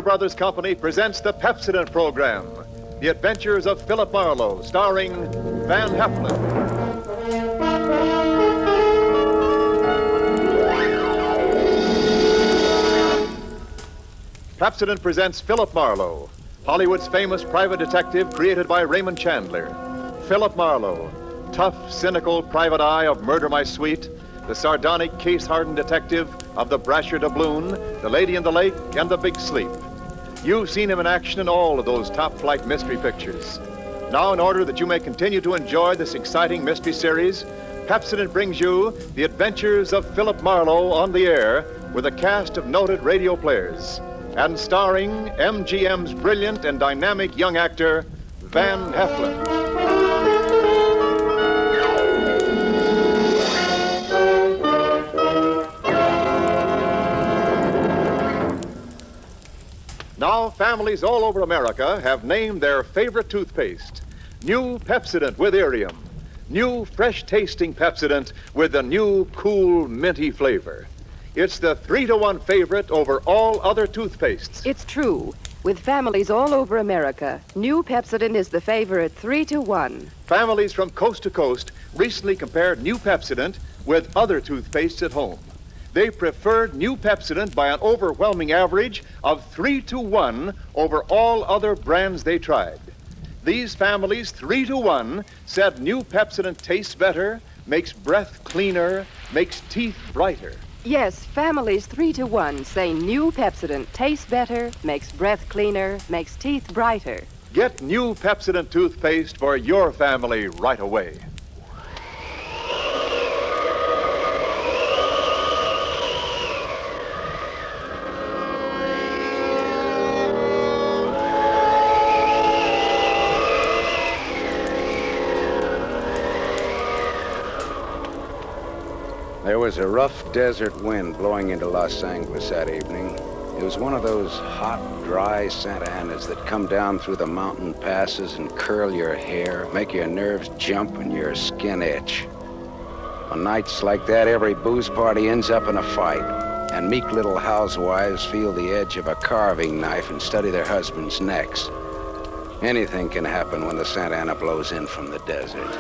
Brothers Company presents the Pepsodent program, The Adventures of Philip Marlowe, starring Van Heflin. Pepsodent presents Philip Marlowe, Hollywood's famous private detective created by Raymond Chandler. Philip Marlowe, tough, cynical private eye of Murder My Sweet, the sardonic, case-hardened detective of The Brasher Doubloon, The Lady in the Lake, and The Big Sleep. You've seen him in action in all of those top-flight mystery pictures. Now, in order that you may continue to enjoy this exciting mystery series, Pepsodent brings you The Adventures of Philip Marlowe on the air with a cast of noted radio players and starring MGM's brilliant and dynamic young actor, Van Heflin. Now, families all over America have named their favorite toothpaste. New Pepsodent with Irium. New fresh-tasting Pepsodent with the new, cool, minty flavor. It's the 3-to-1 favorite over all other toothpastes. It's true. With families all over America, new Pepsodent is the favorite 3-to-1. Families from coast to coast recently compared new Pepsodent with other toothpastes at home. They preferred new Pepsodent by an overwhelming average of 3-to-1 over all other brands they tried. These families, 3-to-1, said new Pepsodent tastes better, makes breath cleaner, makes teeth brighter. Yes, families 3-to-1 say new Pepsodent tastes better, makes breath cleaner, makes teeth brighter. Get new Pepsodent toothpaste for your family right away. There was a rough desert wind blowing into Los Angeles that evening. It was one of those hot, dry Santa Anas that come down through the mountain passes and curl your hair, make your nerves jump and your skin itch. On nights like that, every booze party ends up in a fight, and meek little housewives feel the edge of a carving knife and study their husbands' necks. Anything can happen when the Santa Ana blows in from the desert.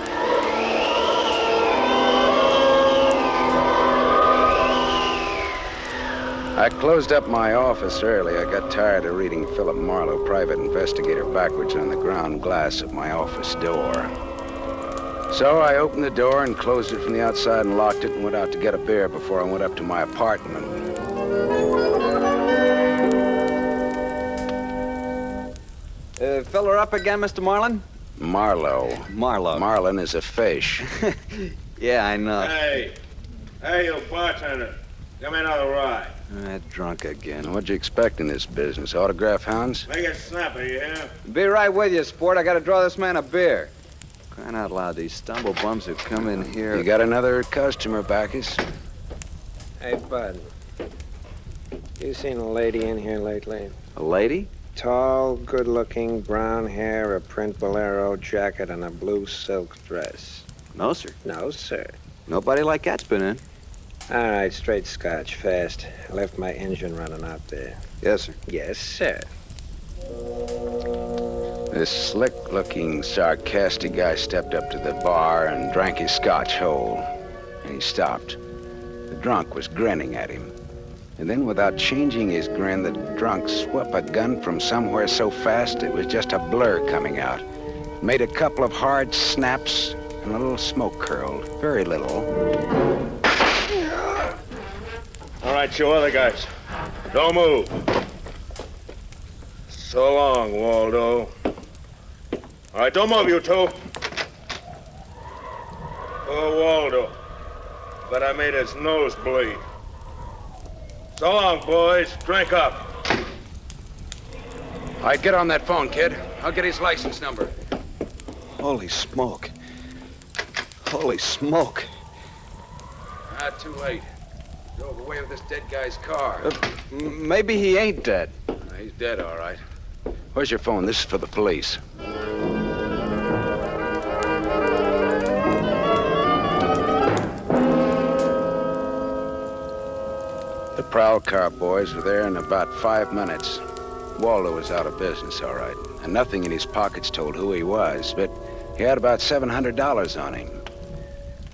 I closed up my office early. I got tired of reading Philip Marlowe, private investigator, backwards on the ground glass of my office door. So I opened the door and closed it from the outside and locked it and went out to get a beer before I went up to my apartment. Fill her up again, Mr. Marlin? Marlowe. Marlowe. Marlin is a fish. Yeah, I know. Hey, you bartender. Give me another ride. Drunk again. What'd you expect in this business? Autograph hounds? Make it snappy, you hear? Be right with you, sport. I gotta draw this man a beer. Crying out loud, these stumble bums who come in here. You got another customer, Bacchus? Hey, Bud. You seen a lady in here lately? A lady? Tall, good-looking, brown hair, a print bolero jacket, and a blue silk dress. No, sir. No, sir. Nobody like that's been in. All right, straight scotch, fast. I left my engine running out there. Yes, sir. Yes, sir. This slick-looking, sarcastic guy stepped up to the bar and drank his scotch whole. And he stopped. The drunk was grinning at him. And then, without changing his grin, the drunk swept a gun from somewhere so fast it was just a blur coming out. Made a couple of hard snaps, and a little smoke curled. Very little. All right, you other guys. Don't move. So long, Waldo. All right, don't move, you two. Oh, Waldo. But I made his nose bleed. So long, boys. Drink up. All right, get on that phone, kid. I'll get his license number. Holy smoke. Holy smoke. Not too late. Drove away with this dead guy's car. Maybe he ain't dead. He's dead, all right. Where's your phone? This is for the police. The prowl car boys were there in about 5 minutes. Waldo was out of business, all right. And nothing in his pockets told who he was, but he had about $700 on him.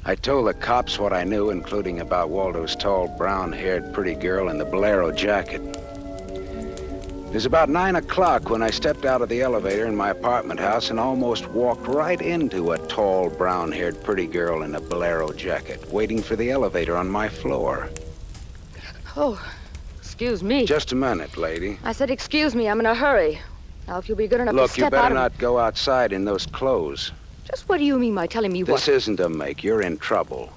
I told the cops what I knew, including about Waldo's tall, brown-haired pretty girl in the bolero jacket. It was about 9 o'clock when I stepped out of the elevator in my apartment house and almost walked right into a tall, brown-haired pretty girl in a bolero jacket, waiting for the elevator on my floor. Oh, excuse me. Just a minute, lady. I said excuse me, I'm in a hurry. Now, if you'll be good enough to Look, step you out better of... not go outside in those clothes. Just what do you mean by telling me This isn't a make. You're in trouble.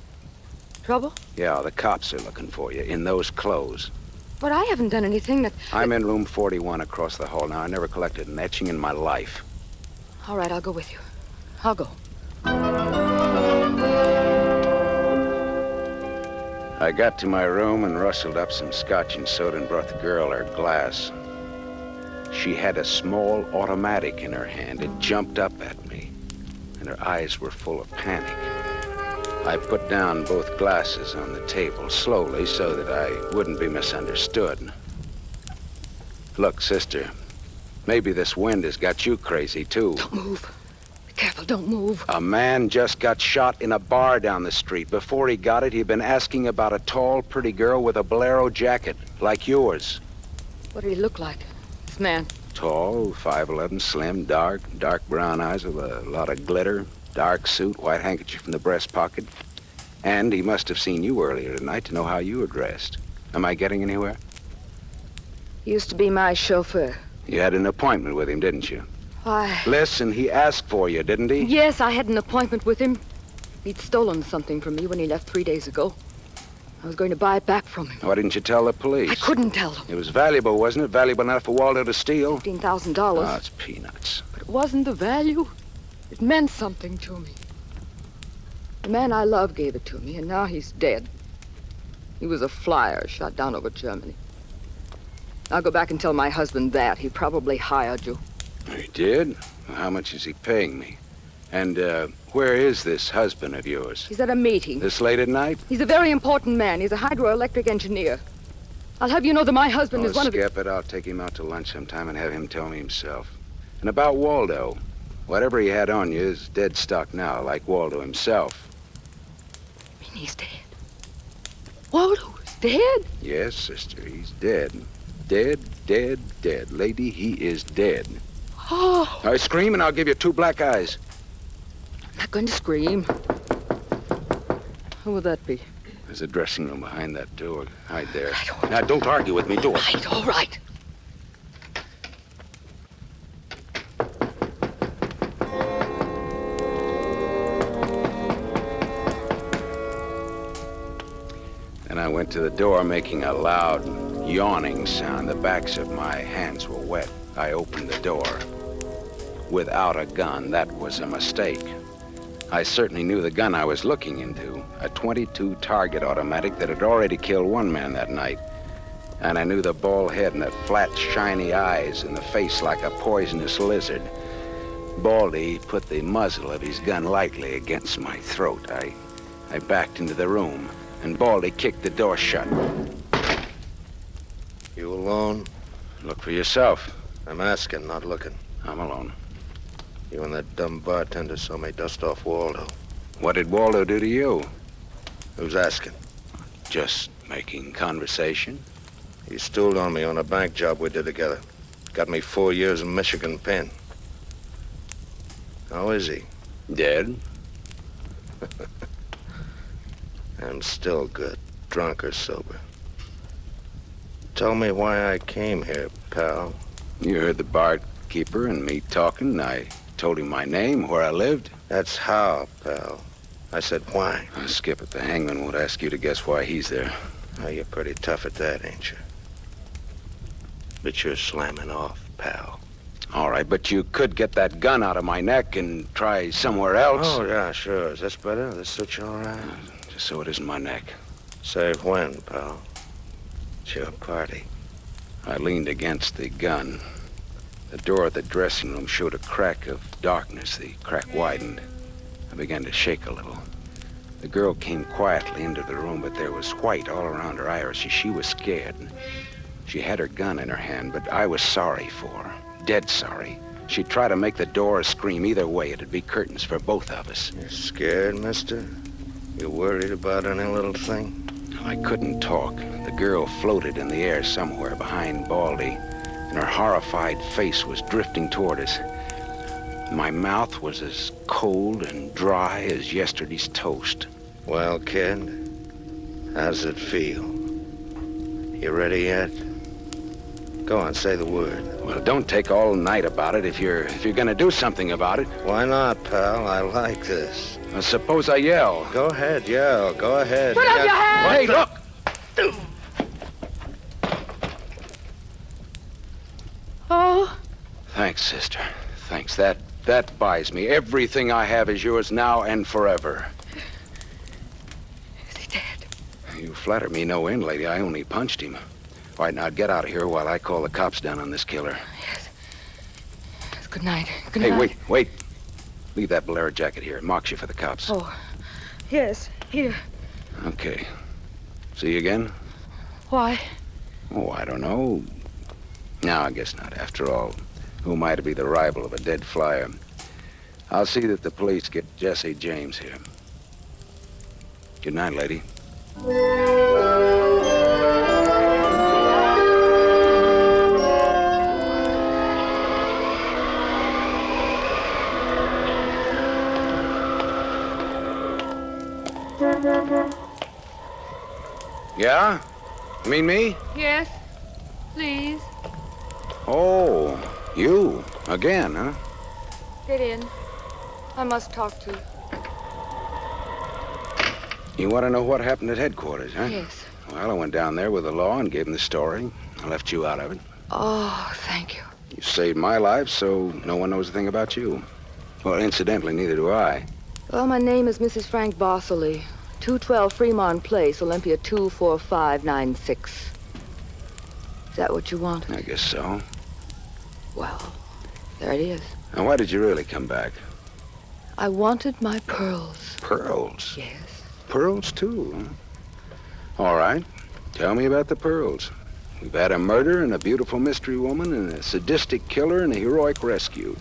Trouble? Yeah, the cops are looking for you in those clothes. But I haven't done anything that... I'm in room 41 across the hall now. I never collected an etching in my life. All right, I'll go with you. I'll go. I got to my room and rustled up some scotch and soda and brought the girl her glass. She had a small automatic in her hand. It jumped up at me, and her eyes were full of panic. I put down both glasses on the table slowly so that I wouldn't be misunderstood. Look, sister, maybe this wind has got you crazy, too. Don't move. Be careful, don't move. A man just got shot in a bar down the street. Before he got it, he'd been asking about a tall, pretty girl with a bolero jacket, like yours. What did he look like, this man? Tall, 5'11", slim, dark brown eyes with a lot of glitter, dark suit, white handkerchief in the breast pocket. And he must have seen you earlier tonight to know how you were dressed. Am I getting anywhere? He used to be my chauffeur. You had an appointment with him, didn't you? Why? Listen, he asked for you, didn't he? Yes, I had an appointment with him. He'd stolen something from me when he left 3 days ago. I was going to buy it back from him. Why didn't you tell the police? I couldn't tell them. It was valuable, wasn't it? Valuable enough for Waldo to steal? $15,000. Oh, it's peanuts. But it wasn't the value. It meant something to me. The man I love gave it to me, and now he's dead. He was a flyer shot down over Germany. I'll go back and tell my husband that. He probably hired you. He did? Well, how much is he paying me? And, where is this husband of yours? He's at a meeting. This late at night? He's a very important man. He's a hydroelectric engineer. I'll have you know that my husband is one of the... Skip it. I'll take him out to lunch sometime and have him tell me himself. And about Waldo, whatever he had on you is dead stock now, like Waldo himself. I mean, he's dead. Waldo's dead? Yes, sister, he's dead. Dead, dead, dead. Lady, he is dead. Oh, Now scream and I'll give you 2 black eyes. I'm not going to scream. Who would that be? There's a dressing room behind that door. Hide there. Right, Now, don't argue with me. Do it. Right, all right. Then I went to the door, making a loud, yawning sound. The backs of my hands were wet. I opened the door. Without a gun, that was a mistake. I certainly knew the gun I was looking into, a .22 target automatic that had already killed 1 man that night. And I knew the bald head and the flat, shiny eyes and the face like a poisonous lizard. Baldy put the muzzle of his gun lightly against my throat. I backed into the room, and Baldy kicked the door shut. You alone? Look for yourself. I'm asking, not looking. I'm alone. You and that dumb bartender saw me dust off Waldo. What did Waldo do to you? Who's asking? Just making conversation. He stooled on me on a bank job we did together. Got me 4 years in Michigan pen. How is he? Dead? I'm still good, drunk or sober. Tell me why I came here, pal. You heard the barkeeper and me talking. I told him my name, where I lived. That's how, pal. I said why. Skip it. The hangman won't ask you to guess why he's there. Oh, you're pretty tough at that, ain't you? But you're slamming off, pal. All right, but you could get that gun out of my neck and try somewhere else. Oh, yeah, sure. Is this better? This suit you all right? Just so it isn't my neck. Save when, pal? It's your party. I leaned against the gun. The door of the dressing room showed a crack of darkness. The crack widened. I began to shake a little. The girl came quietly into the room, but there was white all around her iris. She was scared. She had her gun in her hand, but I was sorry for her. Dead sorry. She'd try to make the door scream. Either way, it'd be curtains for both of us. You're scared, mister? You worried about any little thing? I couldn't talk. The girl floated in the air somewhere behind Baldy, and her horrified face was drifting toward us. My mouth was as cold and dry as yesterday's toast. Well, kid, how's it feel? You ready yet? Go on, say the word. Well, don't take all night about it if you're gonna do something about it. Why not, pal? I like this. Well, suppose I yell. Go ahead, yell. Go ahead. Put up your hand! Hey, look! Oh, Thanks, sister. Thanks. That buys me. Everything I have is yours now and forever. is he dead? You flatter me no end, lady. I only punched him. All right, now get out of here while I call the cops down on this killer. Yes. Good night. Good Hey, night. wait. Leave that bolero jacket here. It marks you for the cops. Oh, yes. Here. Okay. See you again? Why? Oh, I don't know. No, I guess not. After all, who am I to be the rival of a dead flyer? I'll see that the police get Jesse James here. Good night, lady. Yeah? You mean me? Yes. Please. Oh, you. Again, huh? Get in. I must talk to you. You want to know what happened at headquarters, huh? Yes. Well, I went down there with the law and gave them the story. I left you out of it. Oh, thank you. You saved my life, so no one knows a thing about you. Well, incidentally, neither do I. Well, my name is Mrs. Frank Barsley. 212 Fremont Place, Olympia 24596. Is that what you want? I guess so. Well, there it is. Now, why did you really come back? I wanted my pearls. Pearls? Yes. Pearls, too, huh? All right. Tell me about the pearls. We've had a murder and a beautiful mystery woman and a sadistic killer and a heroic rescue.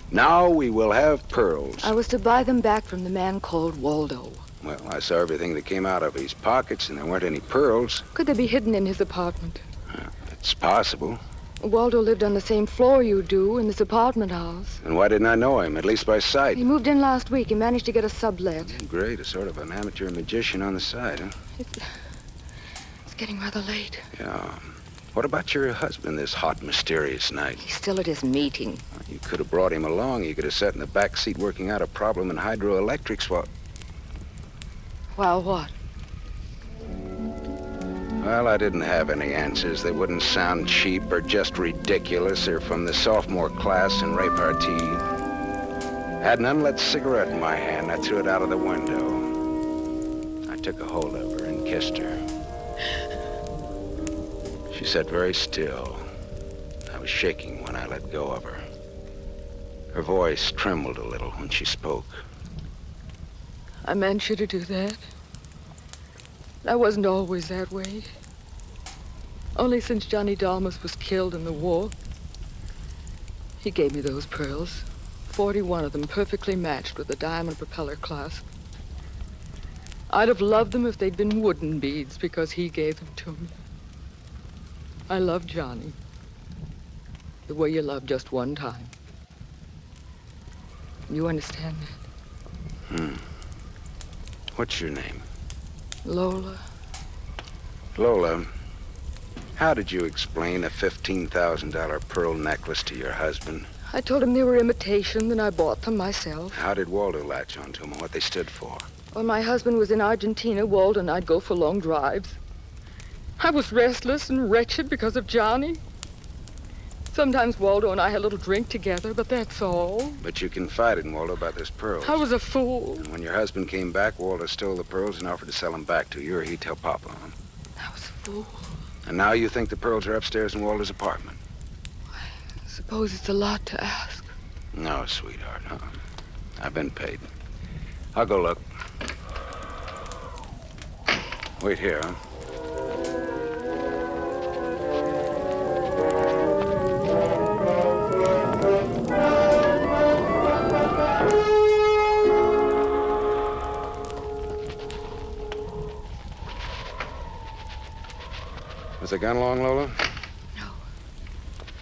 Now we will have pearls. I was to buy them back from the man called Waldo. Well, I saw everything that came out of his pockets, and there weren't any pearls. Could they be hidden in his apartment? It's possible. Waldo lived on the same floor you do in this apartment house. And why didn't I know him, at least by sight? He moved in last week. He managed to get a sublet. Great, a sort of an amateur magician on the side, huh? It's getting rather late. Yeah. What about your husband this hot, mysterious night? He's still at his meeting. You could have brought him along. You could have sat in the back seat working out a problem in hydroelectrics while... While what? Well, I didn't have any answers. They wouldn't sound cheap or just ridiculous or from the sophomore class in repartee. I had an unlit cigarette in my hand. I threw it out of the window. I took a hold of her and kissed her. She sat very still. I was shaking when I let go of her. Her voice trembled a little when she spoke. I meant you to do that. I wasn't always that way. Only since Johnny Dalmas was killed in the war. He gave me those pearls. 41 of them perfectly matched with a diamond propeller clasp. I'd have loved them if they'd been wooden beads because he gave them to me. I love Johnny. The way you love just one time. You understand that? What's your name? Lola. Lola, how did you explain a $15,000 pearl necklace to your husband? I told him they were imitation, and I bought them myself. How did Waldo latch onto them and what they stood for? When my husband was in Argentina, Waldo and I'd go for long drives. I was restless and wretched because of Johnny. Sometimes Waldo and I had a little drink together, but that's all. But you confided in Waldo about those pearls. I was a fool. And when your husband came back, Waldo stole the pearls and offered to sell them back to you, or he'd tell Papa. Huh? I was a fool. And now you think the pearls are upstairs in Waldo's apartment? I suppose it's a lot to ask. No, sweetheart. I've been paid. I'll go look. Wait here, huh? the gun along, Lola? No.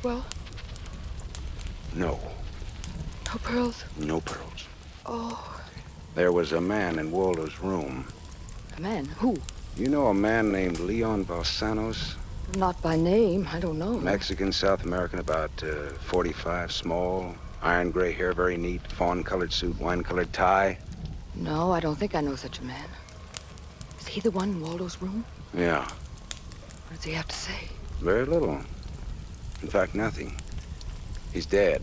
Well, No. no pearls? No pearls. Oh, There was a man in Waldo's room. a man? Who? You know a man named Leon Balsanos? Not by name. I don't know. Mexican, South American, about 45, small, iron gray hair, very neat, fawn-colored suit, wine-colored tie. No, I don't think I know such a man. Is he the one in Waldo's room? Yeah, What does he have to say? very little. In fact, nothing. He's dead.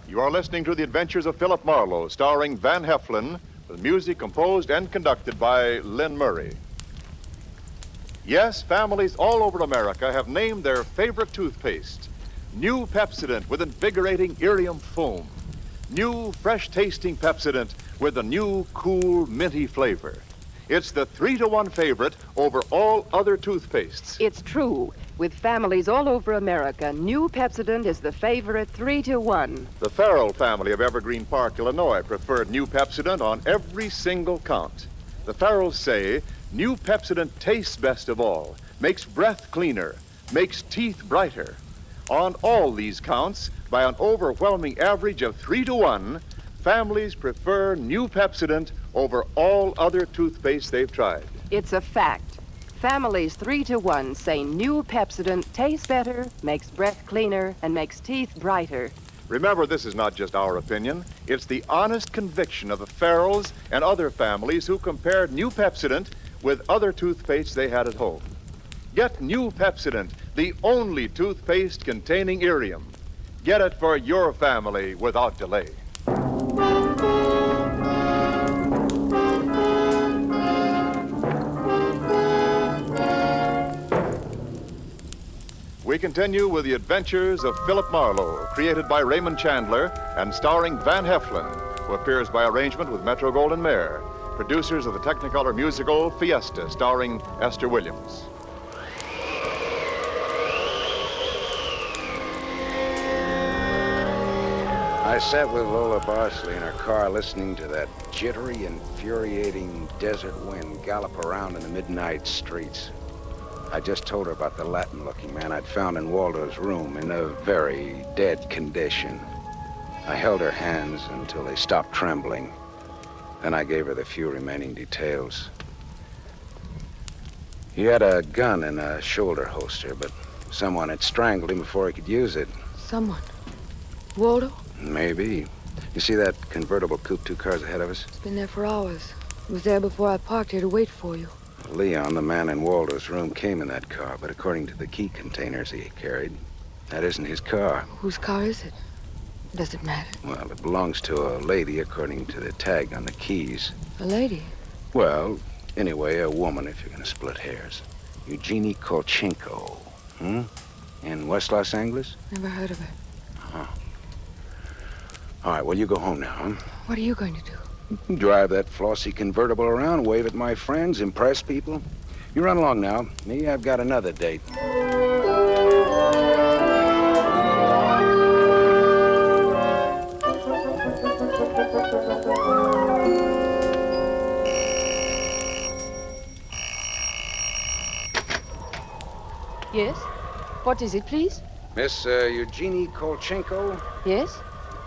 You are listening to The Adventures of Philip Marlowe, starring Van Heflin, with music composed and conducted by Lynn Murray. Yes, families all over America have named their favorite toothpaste. New Pepsodent with invigorating irium foam. New, fresh-tasting Pepsodent with a new, cool, minty flavor. It's the 3-to-1 favorite over all other toothpastes. It's true. With families all over America, new Pepsodent is the favorite 3-to-1. The Farrell family of Evergreen Park, Illinois, preferred new Pepsodent on every single count. The Farrells say new Pepsodent tastes best of all, makes breath cleaner, makes teeth brighter. On all these counts, by an overwhelming average of 3-to-1, families prefer new Pepsodent over all other toothpaste they've tried. It's a fact. Families 3-to-1 say new Pepsodent tastes better, makes breath cleaner, and makes teeth brighter. Remember, this is not just our opinion. It's the honest conviction of the Farrells and other families who compared new Pepsodent with other toothpaste they had at home. Get new Pepsodent, the only toothpaste containing irium. Get it for your family without delay. We continue with The Adventures of Philip Marlowe, created by Raymond Chandler and starring Van Heflin, who appears by arrangement with Metro-Goldwyn-Mayer, producers of the Technicolor musical Fiesta, starring Esther Williams. I sat with Lola Barsaly in her car listening to that jittery, infuriating desert wind gallop around in the midnight streets. I just told her about the Latin-looking man I'd found in Waldo's room in a very dead condition. I held her hands until they stopped trembling. Then I gave her the few remaining details. He had a gun in a shoulder holster, but someone had strangled him before he could use it. Someone. Waldo? Maybe. You see that convertible coupe 2 cars ahead of us? It's been there for hours. It was there before I parked here to wait for you. Leon, the man in Waldo's room, came in that car, but according to the key containers he carried, that isn't his car. Whose car is it? Does it matter? Well, it belongs to a lady according to the tag on the keys. A lady? Well, anyway, a woman if you're gonna split hairs. Eugenie Kolchenko. In West Los Angeles? Never heard of her. All right, well, you go home now, huh? What are you going to do? Drive that flossy convertible around, wave at my friends, impress people. You run along now. Me, I've got another date. Yes? What is it, please? Miss Eugenie Kolchenko, Yes?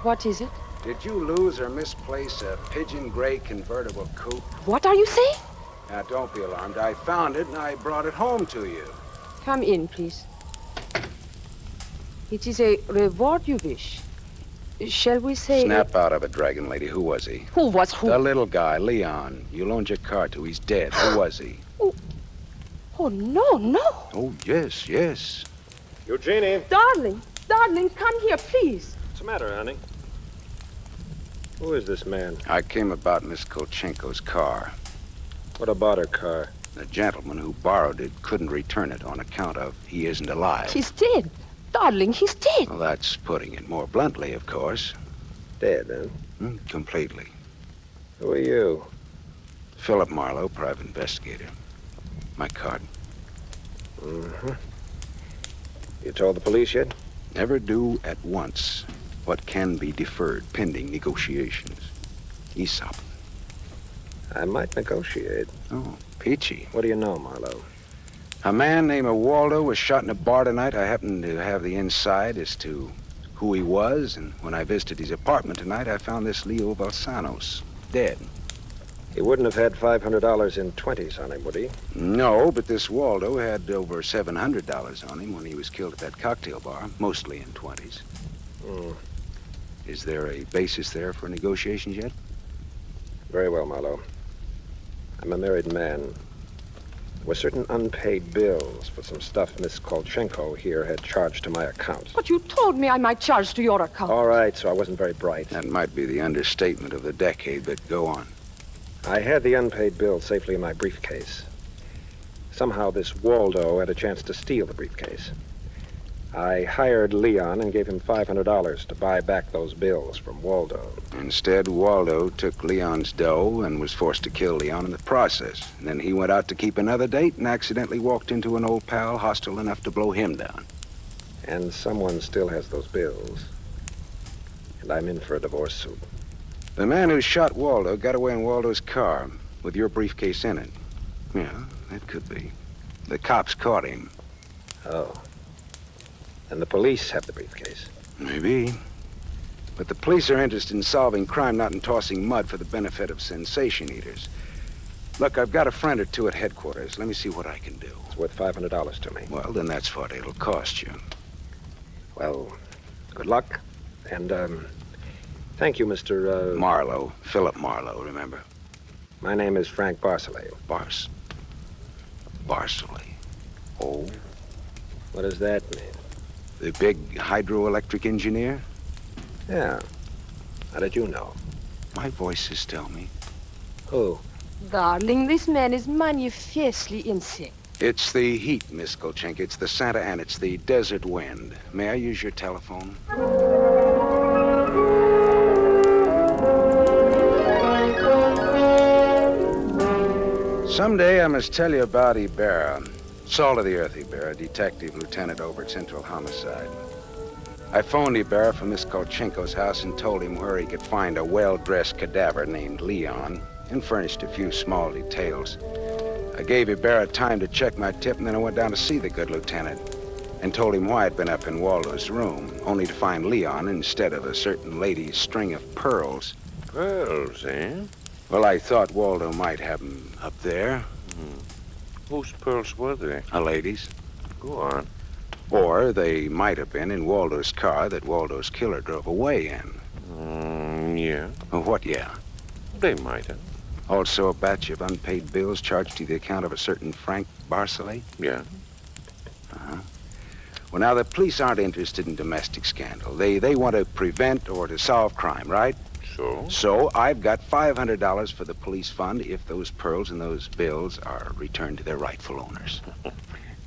What is it? did you lose or misplace a pigeon gray convertible coupe? What are you saying? Now, don't be alarmed. I found it and I brought it home to you. Come in, please. It is a reward you wish. Shall we say... Snap out of it, Dragon Lady. Who was he? Who was who? The little guy, Leon. You loaned your car to. He's dead. Who was he? Oh, no, no. Oh, yes, yes. Eugenie. Darling, come here, please. What's the matter, honey? Who is this man? I came about Miss Kolchenko's car. What about her car? The gentleman who borrowed it couldn't return it on account of he isn't alive. He's dead. Darling, he's dead. Well, that's putting it more bluntly, of course. Dead, huh? Completely. Who are you? Philip Marlowe, private investigator. My card. Mm-hmm. You told the police yet? Never do at once what can be deferred pending negotiations. Aesop. I might negotiate. Oh, peachy. What do you know, Marlowe? A man named Waldo was shot in a bar tonight. I happen to have the inside as to who he was, and when I visited his apartment tonight, I found this Leo Balsanos dead. He wouldn't have had $500 in 20s on him, would he? No, but this Waldo had over $700 on him when he was killed at that cocktail bar, mostly in 20s. Is there a basis there for negotiations yet? Very well, Marlowe. I'm a married man. There were certain unpaid bills for some stuff Miss Kolchenko here had charged to my account. But you told me I might charge to your account. All right, so I wasn't very bright. That might be the understatement of the decade, but go on. I had the unpaid bill safely in my briefcase. Somehow this Waldo had a chance to steal the briefcase. I hired Leon and gave him $500 to buy back those bills from Waldo. Instead, Waldo took Leon's dough and was forced to kill Leon in the process. And then he went out to keep another date and accidentally walked into an old pal hostile enough to blow him down. And someone still has those bills. And I'm in for a divorce suit. The man who shot Waldo got away in Waldo's car with your briefcase in it. Yeah, that could be. The cops caught him. Oh. And the police have the briefcase. Maybe. But the police are interested in solving crime, not in tossing mud for the benefit of sensation eaters. Look, I've got a friend or two at headquarters. Let me see what I can do. It's worth $500 to me. Well, then that's what it'll cost you. Well, good luck. And, thank you, Mr. Marlowe. Philip Marlowe, remember? My name is Frank Barsley. Barsley. Oh. What does that mean? The big hydroelectric engineer? Yeah. How did you know? My voices tell me. Who? Darling, this man is manifestly insane. It's the heat, Miss Kolchenko. It's the Santa Ana. It's the desert wind. May I use your telephone? Someday I must tell you about Ibarra. Salt of the earth Ibarra, detective lieutenant over at Central Homicide. I phoned Ibarra from Miss Kolchenko's house and told him where he could find a well-dressed cadaver named Leon and furnished a few small details. I gave Ibarra time to check my tip, and then I went down to see the good lieutenant and told him why I'd been up in Waldo's room, only to find Leon instead of a certain lady's string of pearls. Pearls, eh? Well, I thought Waldo might have them up there. Whose pearls were they? A lady's. Go on. Or they might have been in Waldo's car that Waldo's killer drove away in. Yeah. Oh, what, yeah? They might have. Also a batch of unpaid bills charged to the account of a certain Frank Barsley? Yeah. Uh-huh. Well, now, the police aren't interested in domestic scandal. They want to prevent or to solve crime, right? So I've got $500 for the police fund if those pearls and those bills are returned to their rightful owners.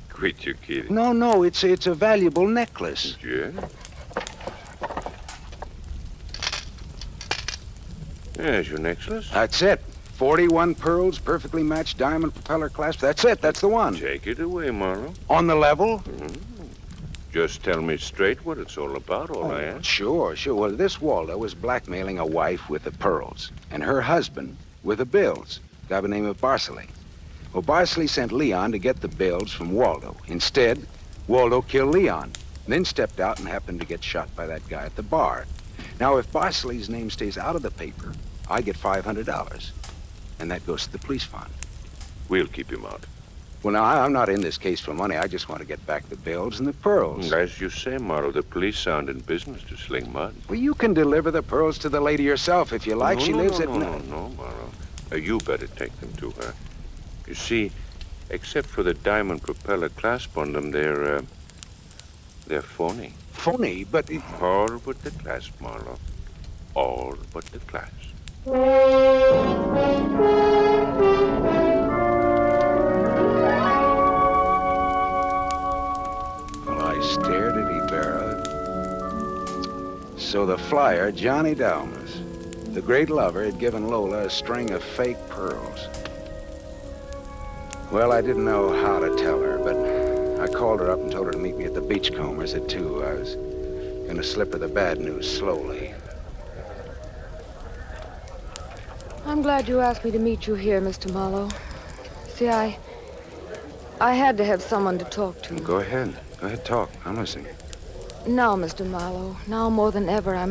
Quit your kidding. No, it's a valuable necklace. Yeah? There's your necklace. That's it. 41 pearls, perfectly matched diamond propeller clasp. That's it. That's the one. Take it away, Marlowe. On the level? Just tell me straight what it's all about, all I ask. Sure. Well, this Waldo was blackmailing a wife with the pearls and her husband with the bills, a guy by the name of Barsley. Well, Barsley sent Leon to get the bills from Waldo. Instead, Waldo killed Leon, then stepped out and happened to get shot by that guy at the bar. Now, if Barsley's name stays out of the paper, I get $500, and that goes to the police fund. We'll keep him out. Well, now, I'm not in this case for money. I just want to get back the bills and the pearls. As you say, Marlowe, the police aren't in business to sling mud. Well, you can deliver the pearls to the lady yourself if you like. No, She no, lives no, at... No, Marlowe. You better take them to her. You see, except for the diamond propeller clasp on them, they're phony. Phony, but... All but the clasp, Marlowe. All but the clasp. I stared at Ibarra. So the flyer, Johnny Dalmas, the great lover, had given Lola a string of fake pearls. Well, I didn't know how to tell her, but I called her up and told her to meet me at the Beachcombers at 2. I was Gonna slip her the bad news slowly. I'm glad you asked me to meet you here, Mr. Marlowe. See, I had to have someone to talk to. Go ahead. Go ahead, talk. I'm listening. Now, Mr. Marlowe, now more than ever, I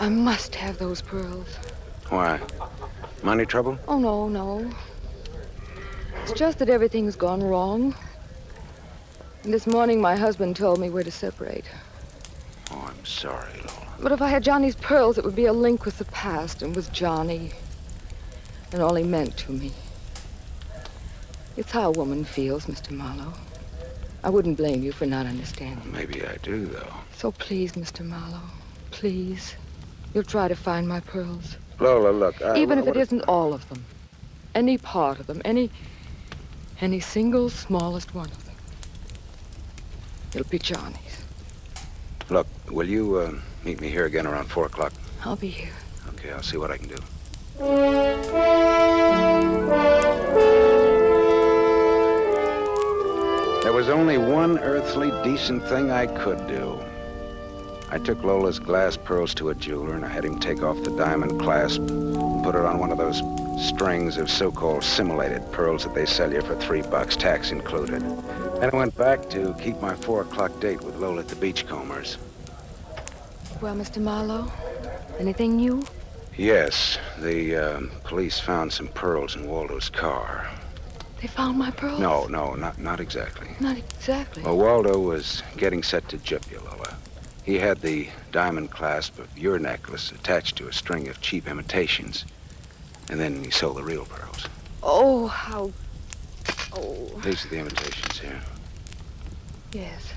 must have those pearls. Why? Money trouble? Oh, no. It's just that everything's gone wrong. And this morning, my husband told me we're to separate. Oh, I'm sorry, Lola. But if I had Johnny's pearls, it would be a link with the past and with Johnny and all he meant to me. It's how a woman feels, Mr. Marlowe. I wouldn't blame you for not understanding. Maybe I do, though. So please, Mr. Marlowe, please, you'll try to find my pearls. Lola, look, even if it isn't all of them, any part of them, any single smallest one of them. It'll be Johnny's. Look, will you meet me here again around 4 o'clock? I'll be here. Okay, I'll see what I can do. There was only one earthly decent thing I could do. I took Lola's glass pearls to a jeweler, and I had him take off the diamond clasp and put it on one of those strings of so-called simulated pearls that they sell you for $3, tax included. Then I went back to keep my 4 o'clock date with Lola at the Beachcombers. Well, Mr. Marlowe, anything new? Yes, the police found some pearls in Waldo's car. They found my pearls? No, not exactly. Not exactly. Well, Waldo was getting set to gyp you, Lola. He had the diamond clasp of your necklace attached to a string of cheap imitations. And then he sold the real pearls. Oh, how... Oh. These are the imitations here. Yes.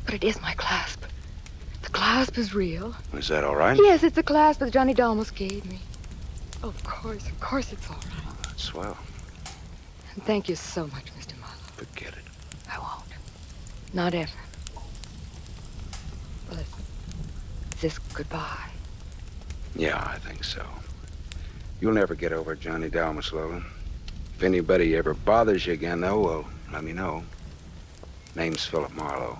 But it is my clasp. The clasp is real. Is that all right? Yes, it's the clasp that Johnny Dalmas gave me. Of course it's all right. Oh, that's swell. And thank you so much, Mr. Marlowe. Forget it. I won't. Not ever. Well, is this goodbye? Yeah, I think so. You'll never get over Johnny Dalmas, Lola. If anybody ever bothers you again, though, well, let me know. Name's Philip Marlowe.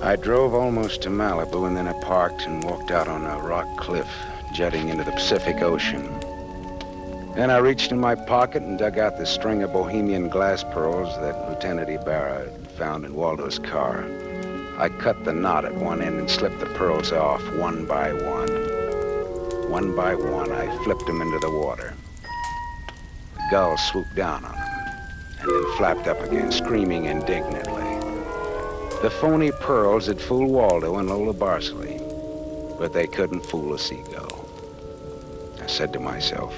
I drove almost to Malibu, and then I parked and walked out on a rock cliff jutting into the Pacific Ocean. Then I reached in my pocket and dug out the string of Bohemian glass pearls that Lieutenant Ibarra had found in Waldo's car. I cut the knot at one end and slipped the pearls off one by one. One by one, I flipped them into the water. The gull swooped down on them and then flapped up again, screaming indignantly. The phony pearls had fooled Waldo and Lola Barsaly, but they couldn't fool a seagull. I said to myself,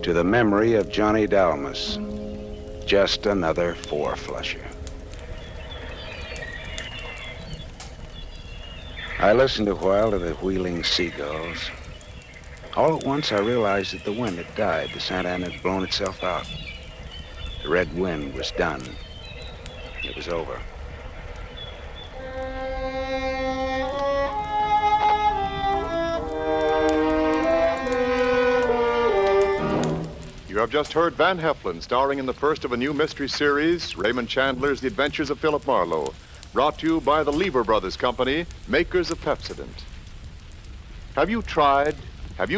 to the memory of Johnny Dalmas, just another four-flusher. I listened a while to the wheeling seagulls. All at once, I realized that the wind had died. The Santa Ana had blown itself out. The red wind was done. It was over. You have just heard Van Heflin starring in the first of a new mystery series, Raymond Chandler's The Adventures of Philip Marlowe, brought to you by the Lever Brothers Company, makers of Pepsodent. Have you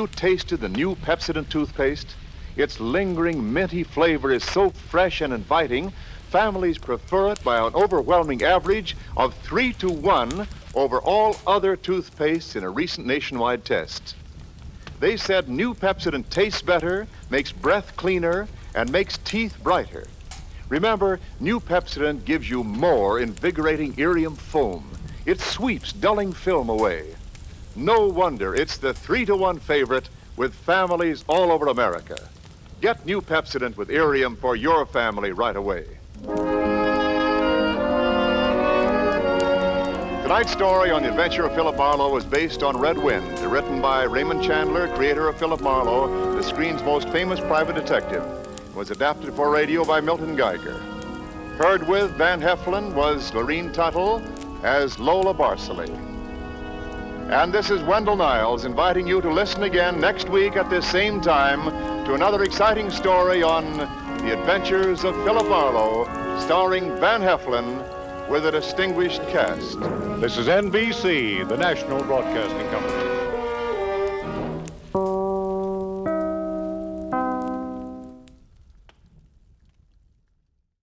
tasted the new Pepsodent toothpaste? Its lingering, minty flavor is so fresh and inviting, families prefer it by an overwhelming average of 3-to-1 over all other toothpastes in a recent nationwide test. They said new Pepsodent tastes better, makes breath cleaner, and makes teeth brighter. Remember, new Pepsodent gives you more invigorating irium foam. It sweeps dulling film away. No wonder it's the 3-to-1 favorite with families all over America. Get new Pepsodent with irium for your family right away. Tonight's story on the adventure of Philip Marlowe was based on Red Wind, written by Raymond Chandler, creator of Philip Marlowe, the screen's most famous private detective. It was adapted for radio by Milton Geiger. Heard with Van Heflin was Lorene Tuttle as Lola Barsaly. And this is Wendell Niles inviting you to listen again next week at this same time to another exciting story on the adventures of Philip Marlowe, starring Van Heflin with a distinguished cast. This is NBC, the national broadcasting company.